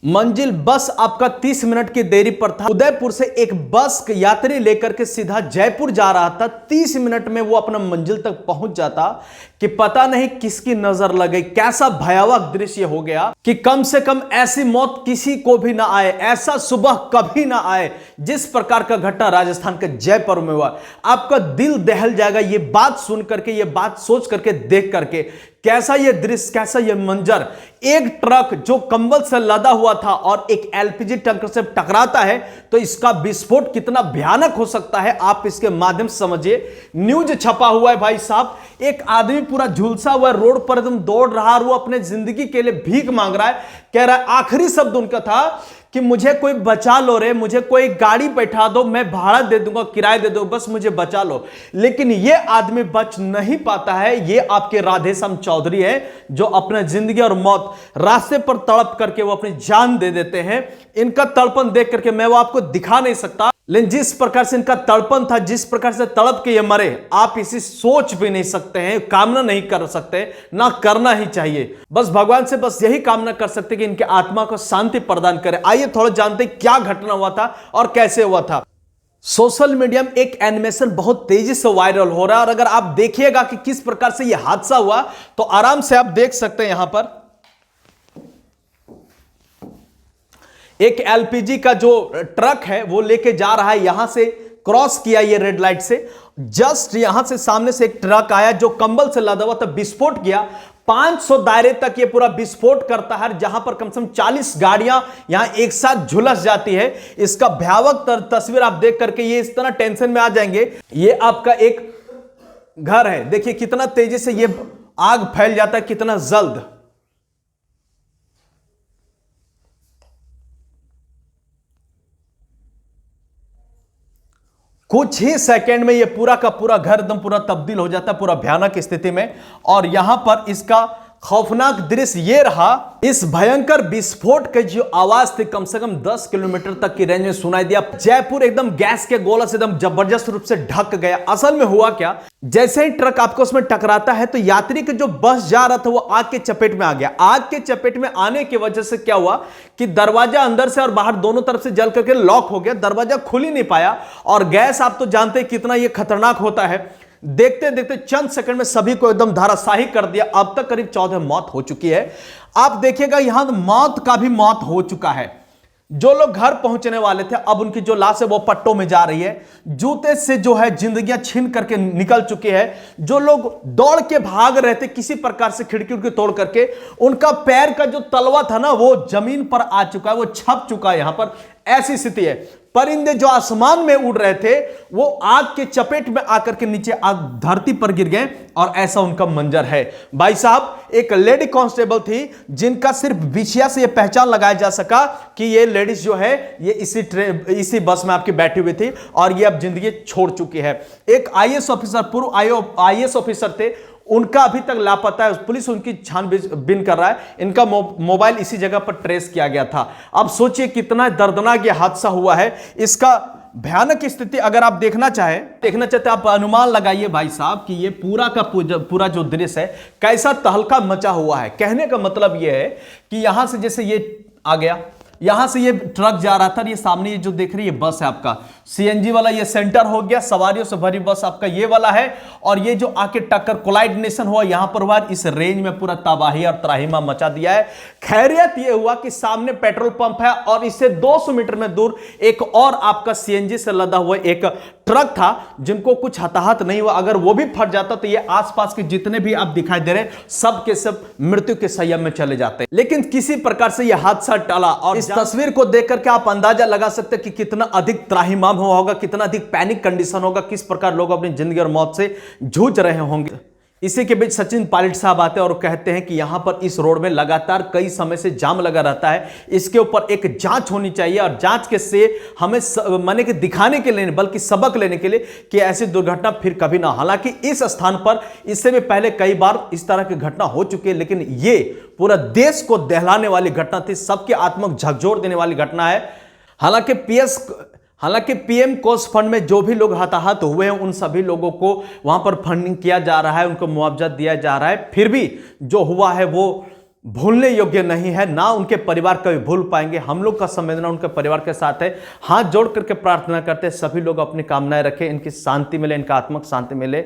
मंजिल बस आपका 30 मिनट की देरी पर था। उदयपुर से एक बस यात्री लेकर के सीधा जयपुर जा रहा था। 30 मिनट में वो अपना मंजिल तक पहुंच जाता कि पता नहीं किसकी नजर लग गई। कैसा भयावह दृश्य हो गया कि कम से कम ऐसी मौत किसी को भी ना आए, ऐसा सुबह कभी ना आए जिस प्रकार का घटना राजस्थान के जयपुर में हुआ। आपका दिल दहल जाएगा ये बात सुन करके, ये बात सोच करके, देख करके। कैसा ये दृश्य, कैसा ये मंजर। एक ट्रक जो कंबल से लदा हुआ था और एक एलपीजी टैंकर से टकराता है तो इसका विस्फोट कितना भयानक हो सकता है आप इसके माध्यम से समझिए। न्यूज छपा हुआ है भाई साहब, एक आदमी पूरा झुलसा हुआ रोड पर एकदम दौड़ रहा और वो अपने जिंदगी के लिए भीख मांग रहा है। कह रहा है, आखिरी शब्द उनका था कि मुझे कोई बचा लो रे, मुझे कोई गाड़ी बैठा दो, मैं भाड़ा दे दूंगा, किराया दे दो, बस मुझे बचा लो। लेकिन ये आदमी बच नहीं पाता है। ये आपके राधेश्याम चौधरी है जो अपने जिंदगी और मौत रास्ते पर तड़प करके वो अपनी जान दे देते हैं। इनका तड़पन देख करके मैं वो आपको दिखा नहीं सकता, लेकिन जिस प्रकार से इनका तड़पन था, जिस प्रकार से तड़प के ये मरे, आप इसे सोच भी नहीं सकते हैं, कामना नहीं कर सकते, ना करना ही चाहिए। बस भगवान से बस यही कामना कर सकते कि इनके आत्मा को शांति प्रदान करे। आइए थोड़ा जानते हैं क्या घटना हुआ था और कैसे हुआ था। सोशल मीडिया में एक एनिमेशन बहुत तेजी से वायरल हो रहा है और अगर आप देखिएगा कि किस प्रकार से यह हादसा हुआ तो आराम से आप देख सकते हैं। यहां पर एक एलपीजी का जो ट्रक है वो लेके जा रहा है, यहां से क्रॉस किया ये रेड लाइट से, जस्ट यहां से सामने से एक ट्रक आया जो कंबल से लदा हुआ था, विस्फोट किया। 500 दायरे तक ये पूरा विस्फोट करता है, जहां पर कम से कम 40 गाड़ियां यहां एक साथ झुलस जाती है। इसका भयावह तस्वीर आप देख करके ये इस तरह टेंशन में आ जाएंगे। ये आपका एक घर है, देखिए कितना तेजी से ये आग फैल जाता है, कितना जल्द। कुछ ही सेकंड में ये पूरा का पूरा घर एकदम पूरा तब्दील हो जाता है, पूरा भयानक स्थिति में। और यहां पर इसका खौफनाक दृश्य ये रहा, इस भयंकर विस्फोट की जो आवाज थी कम से कम 10 किलोमीटर तक की रेंज में सुनाई दिया। जयपुर एकदम गैस के गोला से एकदम जबरदस्त रूप से ढक गया। असल में हुआ क्या, जैसे ही ट्रक आपको उसमें टकराता है तो यात्री के जो बस जा रहा था वो आग के चपेट में आ गया। आग के चपेट में आने की वजह से क्या हुआ कि दरवाजा अंदर से और बाहर दोनों तरफ से जल करके लॉक हो गया, दरवाजा खुल ही नहीं पाया। और गैस आप तो जानते हैं कितना यह खतरनाक होता है। देखते देखते चंद सेकंड में सभी को एकदम धाराशाही कर दिया। अब तक करीब 14 मौत हो चुकी है। आप देखिएगा यहां मौत का भी मौत हो चुका है। जो लोग घर पहुंचने वाले थे अब उनकी जो लाश है वो पट्टों में जा रही है। जूते से जो है जिंदगियां छीन करके निकल चुकी है। जो लोग दौड़ के भाग रहे थे किसी प्रकार से खिड़की उड़की तोड़ करके, उनका पैर का जो तलवा था ना वो जमीन पर आ चुका है, वो छप चुका है। यहां पर ऐसी स्थिति है। परिंदे जो आसमान में उड़ रहे थे वो आग के चपेट में आकर के नीचे आग धरती पर गिर गए और ऐसा उनका मंजर है। भाई साहब एक लेडी कांस्टेबल थी जिनका सिर्फ बिछिया से ये पहचान लगाया जा सका कि ये लेडीज जो है ये इसी बस में आपकी बैठी हुई थी और ये अब जिंदगी छोड़ चुकी है। एक आईएएस ऑफिसर, पूर्व आईएएस ऑफिसर थे, उनका अभी तक लापता है। पुलिस उनकी छानबीन कर रहा है। इनका मोबाइल इसी जगह पर ट्रेस किया गया था। अब सोचिए कितना दर्दनाक ये हादसा हुआ है। इसका भयानक स्थिति अगर आप देखना चाहते आप अनुमान लगाइए भाई साहब कि ये पूरा का पूरा जो दृश्य है कैसा तहलका मचा हुआ है। कहने का मतलब ये है कि यहां से जैसे ये आ गया, यहां से ये ट्रक जा रहा था, ये सामने ये जो देख रही है बस है आपका सीएनजी वाला, ये सेंटर हो गया, सवारियों से भरी बस आपका ये वाला है। और ये जो आके टक्कर कोलाइडेशन हुआ यहां पर हुआ, इस रेंज में पूरा तबाही और त्राहिमा मचा दिया है। खैरियत ये हुआ कि सामने पेट्रोल पंप है और इससे 200 मीटर में दूर एक और आपका सीएनजी से लदा हुआ एक ट्रक था जिनको कुछ हताहत नहीं हुआ। अगर वो भी फट जाता तो ये आसपास के जितने भी आप दिखाई दे रहे सब के सब मृत्यु के संयम में चले जाते। लेकिन किसी प्रकार से यह हादसा टला और इस तस्वीर को देख करके आप अंदाजा लगा सकते हैं कि कितना अधिक त्राहिमाम हुआ होगा, कितना अधिक पैनिक कंडीशन होगा, किस प्रकार लोग अपनी जिंदगी और मौत से जूझ रहे होंगे। इसी के बीच सचिन पायलट साहब आते हैं और कहते हैं कि यहां पर इस रोड में लगातार कई समय से जाम लगा रहता है, इसके ऊपर एक जांच होनी चाहिए और जांच के से हमें माने कि दिखाने के लिए बल्कि सबक लेने के लिए कि ऐसी दुर्घटना फिर कभी ना। हालांकि इस स्थान पर इससे भी पहले कई बार इस तरह की घटना हो चुकी है, लेकिन ये पूरा देश को दहलाने वाली घटना थी, सबके आत्मा को झकझोर देने वाली घटना है। हालांकि पीएम कोष फंड में जो भी लोग हताहत हुए हैं उन सभी लोगों को वहां पर फंडिंग किया जा रहा है, उनको मुआवजा दिया जा रहा है। फिर भी जो हुआ है वो भूलने योग्य नहीं है, ना उनके परिवार कभी भूल पाएंगे। हम लोग का संवेदना उनके परिवार के साथ है। हाथ जोड़ करके प्रार्थना करते हैं सभी लोग अपनी कामनाएं रखें, इनकी शांति मिले, इनका आत्मिक शांति मिले।